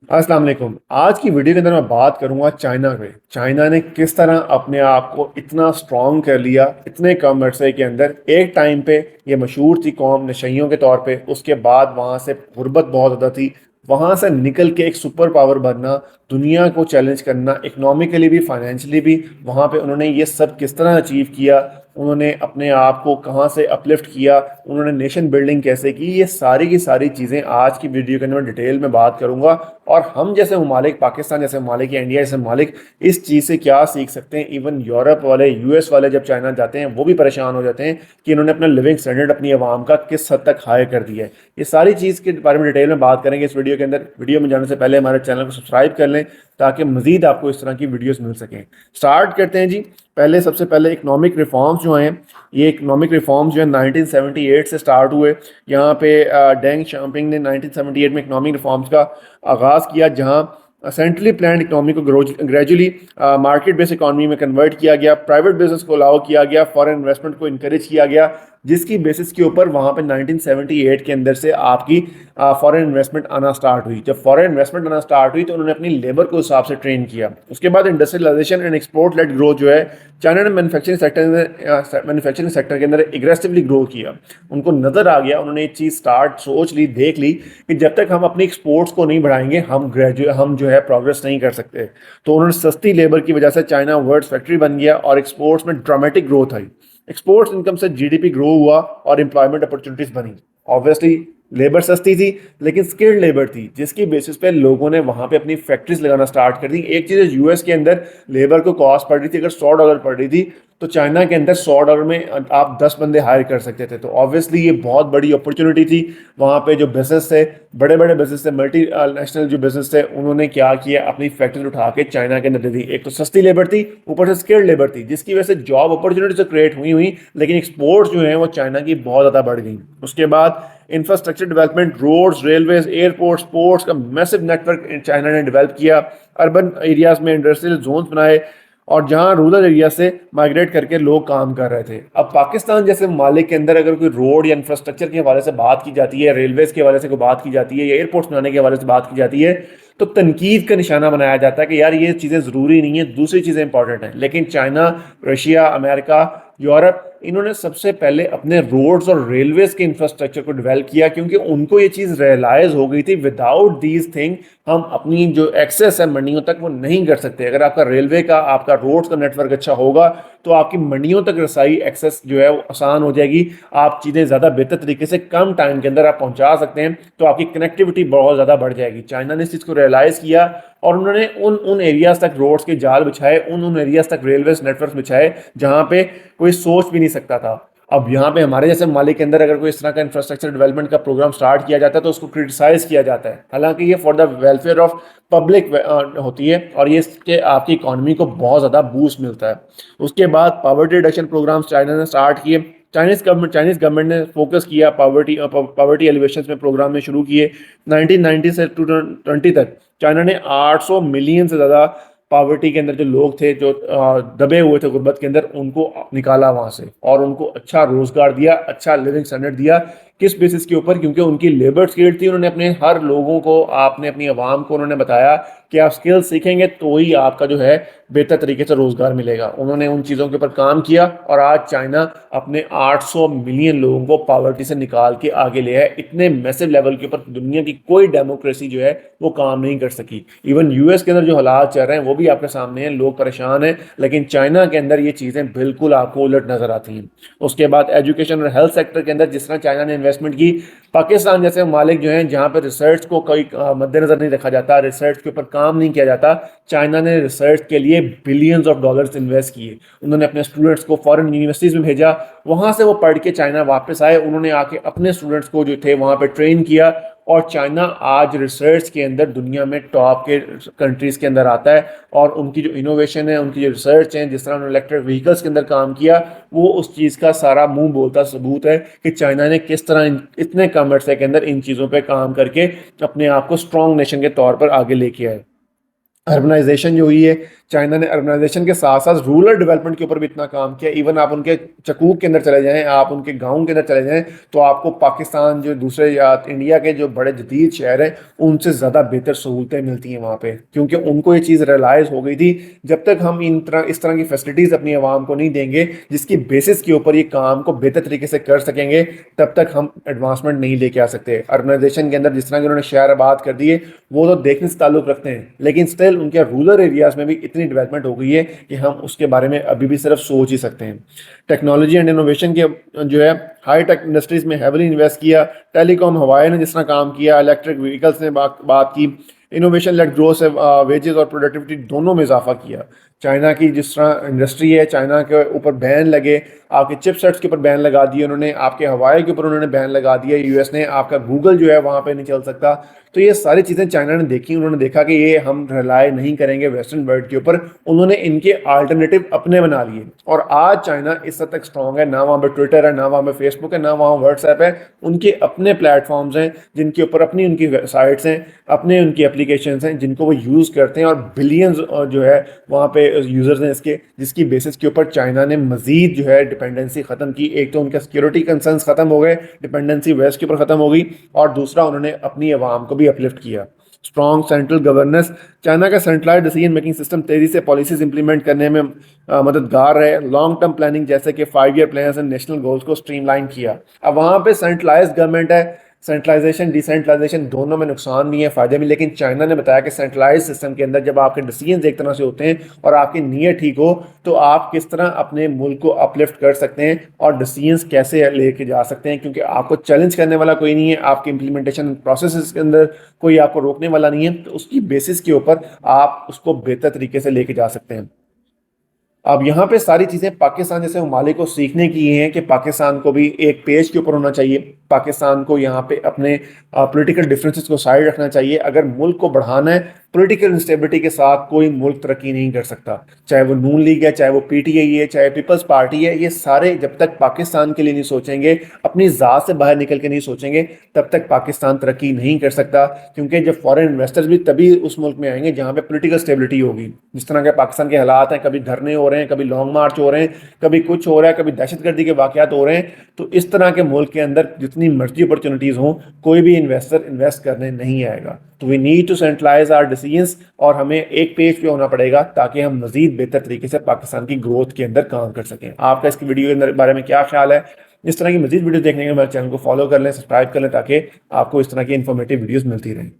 अस्सलाम वालेकुम। आज की वीडियो के अंदर मैं बात करूंगा चाइना पे। चाइना ने किस तरह अपने आप को इतना स्ट्रांग कर लिया इतने कम अरसे के अंदर। एक टाइम पे ये मशहूर थी कौम नशइयों के तौर पे, उसके बाद वहां से गुर्बत बहुत ज़्यादा थी। वहां से निकल के एक सुपर पावर बनना, दुनिया को चैलेंज करना, इकोनॉमिकली भी फाइनेंशियली भी, वहां पे उन्होंने ये सब किस तरह अचीव किया। उन्होंने अपने आप को कहाँ से अपलिफ्ट किया, उन्होंने नेशन बिल्डिंग कैसे की, ये सारी की सारी चीज़ें आज की वीडियो के अंदर मैं डिटेल में बात करूंगा। और हम जैसे ममालिक, पाकिस्तान जैसे ममालिक या इंडिया जैसे ममालिक, इस चीज़ से क्या सीख सकते हैं। इवन यूरोप वाले, यूएस वाले जब चाइना जाते हैं वो भी परेशान हो जाते हैं कि इन्होंने अपना लिविंग स्टैंडर्ड अपनी आवाम का किस हद तक हाई कर दिया है। ये सारी चीज़ के बारे में डिटेल में बात करेंगे इस वीडियो के अंदर। वीडियो में जाने से पहले हमारे चैनल को सब्सक्राइब कर लें ताकि मजीद आपको इस तरह की वीडियोस मिल सकें। स्टार्ट करते हैं जी। पहले सबसे पहले इकोनॉमिक रिफॉर्म्स जो हैं, ये इकोनॉमिक रिफॉर्म्स जो है 1978 से स्टार्ट हुए। यहाँ पे डेंग शाओपिंग ने 1978 में इकोनॉमिक रिफॉर्म्स का आगाज़ किया, जहाँ सेंट्रली प्लान इकोनॉमी को ग्रेजुअली मार्केट बेस्ड इकोनॉमी में कन्वर्ट किया गया। प्राइवेट बिजनेस को अलाउ किया गया, फॉरेन इन्वेस्टमेंट को इनकरेज किया गया, जिसकी बेसिस के ऊपर वहाँ पे 1978 के अंदर से आपकी फॉरेन इन्वेस्टमेंट आना स्टार्ट हुई। जब फॉरेन इन्वेस्टमेंट आना स्टार्ट हुई तो उन्होंने अपनी लेबर को हिसाब से ट्रेन किया। उसके बाद industrialisation and export led growth जो है, चाइना ने मैन्युफैक्चरिंग सेक्टर के अंदर एग्रेसिवली ग्रो किया। उनको नजर आ गया, उन्होंने ये चीज़ सोच ली, देख ली कि जब तक हम अपनी एक्सपोर्ट्स को नहीं बढ़ाएंगे हम जो है प्रोग्रेस नहीं कर सकते। तो उन्होंने सस्ती लेबर की वजह से चाइना वर्ल्ड फैक्ट्री बन गया और एक्सपोर्ट्स में ड्रामेटिक ग्रोथ आई। एक्सपोर्ट्स इनकम से जीडीपी ग्रो हुआ और एम्प्लॉयमेंट अपॉर्चुनिटीज बनी। ऑब्वियसली लेबर सस्ती थी लेकिन स्किल्ड लेबर थी, जिसकी बेसिस पे लोगों ने वहां पे अपनी फैक्ट्रीज लगाना स्टार्ट कर दी। एक चीज़ यूएस के अंदर लेबर को कॉस्ट पड़ रही थी, अगर $100 पड़ रही थी तो चाइना के अंदर $100 में आप 10 बंदे हायर कर सकते थे। तो ऑब्वियसली ये बहुत बड़ी अपॉर्चुनिटी थी। वहाँ पे जो बिजनेस थे, बड़े बड़े बिजनेस थे, मल्टी नेशनल जो बिजनेस थे, उन्होंने क्या किया, अपनी फैक्ट्री उठा के चाइना के अंदर दे दी। एक तो सस्ती लेबर थी, ऊपर से स्किल्ड लेबर थी, जिसकी वजह से जॉब अपॉर्चुनिटी तो क्रिएट हुई हुई, लेकिन एक्सपोर्ट्स जो है वो चाइना की बहुत ज़्यादा बढ़ गई। उसके बाद infrastructure development, roads, railways, airports, ports का मैसिव नेटवर्क चाइना ने डेवलप किया। अर्बन एरियाज में इंडस्ट्रियल जोन्स बनाए और जहां रूरल एरिया से माइग्रेट करके लोग काम कर रहे थे। अब पाकिस्तान जैसे मालिक के अंदर अगर कोई रोड या इंफ्रास्ट्रक्चर के हवाले से बात की जाती है, रेलवेज के हवाले से कोई बात की जाती है या एयरपोर्ट्स बनाने के हवाले से बात की जाती है, तो तनकीद का निशाना बनाया जाता है कि यार ये चीज़ें ज़रूरी नहीं है, दूसरी चीज़ें इंपॉर्टेंट हैं। लेकिन चाइना, रशिया, अमेरिका, यूरोप, इन्होंने सबसे पहले अपने रोड्स और रेलवेज के इंफ्रास्ट्रक्चर को डेवलप किया, क्योंकि उनको ये चीज़ रियलाइज हो गई थी विदाउट दीज थिंग हम अपनी जो एक्सेस है मंडियों तक वो नहीं कर सकते। अगर आपका रेलवे का, आपका रोड्स का नेटवर्क अच्छा होगा तो आपकी मंडियों तक रसाई, एक्सेस जो है वो आसान हो जाएगी। आप चीज़ें ज़्यादा बेहतर तरीके से कम टाइम के अंदर आप पहुंचा सकते हैं, तो आपकी कनेक्टिविटी बहुत ज़्यादा बढ़ जाएगी। चाइना ने इस चीज़ को रियलाइज़ किया और उन्होंने उन उन एरियाज तक रोड्स के जाल बिछाए, उन उन एरियाज तक रेलवे नेटवर्क बिछाए जहां पे कोई सोच भी नहीं सकता था। अब यहाँ पे हमारे जैसे मालिक के अंदर अगर कोई इस तरह का इंफ्रास्ट्रक्चर डेवलपमेंट का प्रोग्राम स्टार्ट किया जाता है तो उसको क्रिटिसाइज किया जाता है, हालांकि ये for the welfare of public होती है और ये इसके आपकी इकोनॉमी को बहुत ज़्यादा बूस्ट मिलता है। उसके बाद पावर्टी रिडक्शन प्रोग्राम चाइना ने स्टार्ट किए। चाइनीज गवर्नमेंट ने फोकस किया पावर्टी एलिवेशन में, प्रोग्राम में शुरू किए। 1990 से 2020 तक चाइना ने 800 मिलियन से ज़्यादा पावर्टी के अंदर जो लोग थे, जो दबे हुए थे गुर्बत के अंदर, उनको निकाला वहां से और उनको अच्छा रोजगार दिया, अच्छा लिविंग स्टैंडर्ड दिया। किस बेसिस के ऊपर? क्योंकि उनकी लेबर स्किल्ड थी। उन्होंने अपने हर लोगों को, आपने अपनी आवाम को उन्होंने बताया कि आप स्किल सीखेंगे तो ही आपका जो है बेहतर तरीके से रोजगार मिलेगा। उन्होंने उन चीज़ों के ऊपर काम किया और आज चाइना अपने 800 मिलियन लोगों को पॉवर्टी से निकाल के आगे ले है। इतने मैसिव लेवल के ऊपर दुनिया की कोई डेमोक्रेसी जो है वो काम नहीं कर सकी। इवन यूएस के अंदर जो हालात चल रहे हैं वो भी आपके सामने हैं, लोग परेशान हैं, लेकिन चाइना के अंदर ये चीज़ें बिल्कुल आपको उलट नजर आती हैं। उसके बाद एजुकेशन और हेल्थ सेक्टर के अंदर जिस तरह चाइना ने इन्वेस्टमेंट की, पाकिस्तान जैसे मालिक जो हैं जहां पर रिसर्च को कोई मद्देनजर नहीं रखा जाता, रिसर्च के ऊपर काम नहीं किया जाता, चाइना ने रिसर्च के लिए बिलियंस ऑफ डॉलर्स इन्वेस्ट किए। उन्होंने अपने स्टूडेंट्स को फॉरेन यूनिवर्सिटीज में भेजा, वहां से वो पढ़ के चाइना वापस आए, उन्होंने आके अपने स्टूडेंट्स को जो थे वहां पे ट्रेन किया और चाइना आज रिसर्च के अंदर दुनिया में टॉप के कंट्रीज के अंदर आता है। और उनकी जो इनोवेशन है, उनकी जो रिसर्च है, जिस तरह उन्होंने इलेक्ट्रिक व्हीकल्स के अंदर काम किया, वो उस चीज़ का सारा मुंह बोलता सबूत है कि चाइना ने किस तरह इतने कम अरसे के अंदर इन चीज़ों पर काम करके अपने आप को स्ट्रॉन्ग नेशन के तौर पर आगे लेके आए। अर्बनाइजेशन जो हुई है, चाइना ने अर्बनाइजेशन के साथ साथ रूरल डेवलपमेंट के ऊपर भी इतना काम किया। इवन आप उनके चकूक के अंदर चले जाएं, आप उनके गांव के अंदर चले जाएं, तो आपको पाकिस्तान जो दूसरे या इंडिया के जो बड़े जदीद शहर हैं उनसे ज़्यादा बेहतर सहूलतें मिलती हैं वहाँ पे, क्योंकि उनको ये चीज़ रियलाइज़ हो गई थी जब तक हम इस तरह की फैसिलिटीज़ अपनी आवाम को नहीं देंगे जिसकी बेसिस के ऊपर ये काम को बेहतर तरीके से कर सकेंगे, तब तक हम एडवांसमेंट नहीं लेके आ सकते। अर्बनाइजेशन के अंदर जिस तरह के उन्होंने शहर आबाद कर दिए वो तो देखने से ताल्लुक़ रखते हैं, लेकिन स्टिल उनके रूरल एरियाज़ में भी इतनी डेवलपमेंट हो गई है कि हम उसके बारे में अभी भी सिर्फ सोच ही सकते हैं। टेक्नोलॉजी एंड इनोवेशन के जो है हाई टेक इंडस्ट्रीज में हैविली इन्वेस्ट किया। टेलीकॉम, हवाई ने जिस तरह काम किया, इलेक्ट्रिक व्हीकल्स ने बात की, इनोवेशन लेड ग्रोथ से वेजेस और प्रोडक्टिविटी दोनों में इजाफा किया। चाइना की जिस तरह इंडस्ट्री है, चाइना के ऊपर बैन लगे, आपके चिपसेट्स के ऊपर बैन लगा दिए उन्होंने, आपके हवाई के ऊपर उन्होंने बैन लगा दिया यूएस ने, आपका गूगल जो है वहाँ पे नहीं चल सकता। तो ये सारी चीज़ें चाइना ने देखी, उन्होंने देखा कि ये हम रिलाय नहीं करेंगे वेस्टर्न वर्ल्ड के ऊपर, उन्होंने इनके अल्टरनेटिव अपने बना लिए और आज चाइना इस हद तक स्ट्रॉन्ग है, ना वहाँ पे ट्विटर है, ना वहाँ पे फेसबुक है, ना वहाँ व्हाट्सएप है, उनके अपने प्लेटफॉर्म्स हैं जिनके ऊपर अपनी उनकी साइट्स हैं, अपने उनकी एप्लीकेशंस हैं जिनको वो यूज़ करते हैं और बिलियंस जो है वहाँ पे यूज़र्स हैं इसके, जिसकी बेसिस के ऊपर चाइना ने मजीद जो है डिपेंडेंसी ख़त्म की। एक तो उनका सिक्योरिटी कंसर्न्स ख़त्म हो गए, डिपेंडेंसी वेस्ट के ऊपर ख़त्म हो गई, और दूसरा उन्होंने अपनी आवाम को भी अपलिफ्ट किया। स्ट्रॉन्ग सेंट्रल गवर्नेंस, चाइना का सेंट्रलाइज डिसीजन मेकिंग सिस्टम तेजी से पॉलिसीज इंप्लीमेंट करने में मददगार है। लॉन्ग टर्म प्लानिंग जैसे कि 5 year plans and national goals को स्ट्रीमलाइन किया। अब वहाँ पे सेंट्रलाइज गवर्नमेंट है, सेंट्रलाइजेशन डिसेंट्रलाइजेशन दोनों में नुकसान भी है, फायदे भी, लेकिन चाइना ने बताया कि सेंट्रलाइज सिस्टम के अंदर जब आपके डिसीजंस एक तरह से होते हैं और आपकी नीयत ठीक हो तो आप किस तरह अपने मुल्क को अपलिफ्ट कर सकते हैं और डिसीजंस कैसे लेके जा सकते हैं, क्योंकि आपको चैलेंज करने वाला कोई नहीं है, आपके इंप्लीमेंटेशन प्रोसेस के अंदर कोई आपको रोकने वाला नहीं है, तो उसकी बेसिस के ऊपर आप उसको बेहतर तरीके से लेके जा सकते हैं। अब यहाँ पे सारी चीज़ें पाकिस्तान जैसे ममालिक को सीखने की हैं कि पाकिस्तान को भी एक पेज के ऊपर होना चाहिए, पाकिस्तान को यहाँ पे अपने पॉलिटिकल डिफरेंसेस को साइड रखना चाहिए। अगर मुल्क को बढ़ाना है, पॉलिटिकल इंस्टेबिलिटी के साथ कोई मुल्क तरक्की नहीं कर सकता, चाहे वो नून लीग है, चाहे वो पीटीआई है, चाहे पीपल्स पार्टी है, ये सारे जब तक पाकिस्तान के लिए नहीं सोचेंगे, अपनी ज़ात से बाहर निकल के नहीं सोचेंगे, तब तक पाकिस्तान तरक्की नहीं कर सकता। क्योंकि जब फॉरेन इन्वेस्टर्स भी तभी उस मुल्क में आएंगे जहाँ पे पॉलिटिकल स्टेबिलिटी होगी। जिस तरह के पाकिस्तान के हालात हैं, कभी धरने हो रहे हैं, कभी लॉन्ग मार्च हो रहे हैं, कभी कुछ हो रहा है, कभी दहशतगर्दी के वाक़यात हो रहे हैं, तो इस तरह के मुल्क के अंदर जितनी मर्जी अपॉर्चुनिटीज़ हों, कोई भी इन्वेस्टर इन्वेस्ट करने नहीं आएगा। तो we need to centralise our decisions, और हमें एक पेज पे होना पड़ेगा ताकि हम मजीद बेहतर तरीके से पाकिस्तान की ग्रोथ के अंदर काम कर सकें। आपका इसकी वीडियो के अंदर बारे में क्या ख्याल है? इस तरह की मजीद वीडियो देखने के लिए हमारे चैनल को फॉलो कर लें, सब्सक्राइब कर लें, ताकि आपको इस तरह की इन्फॉर्मेटिव वीडियोज़ मिलती रहें।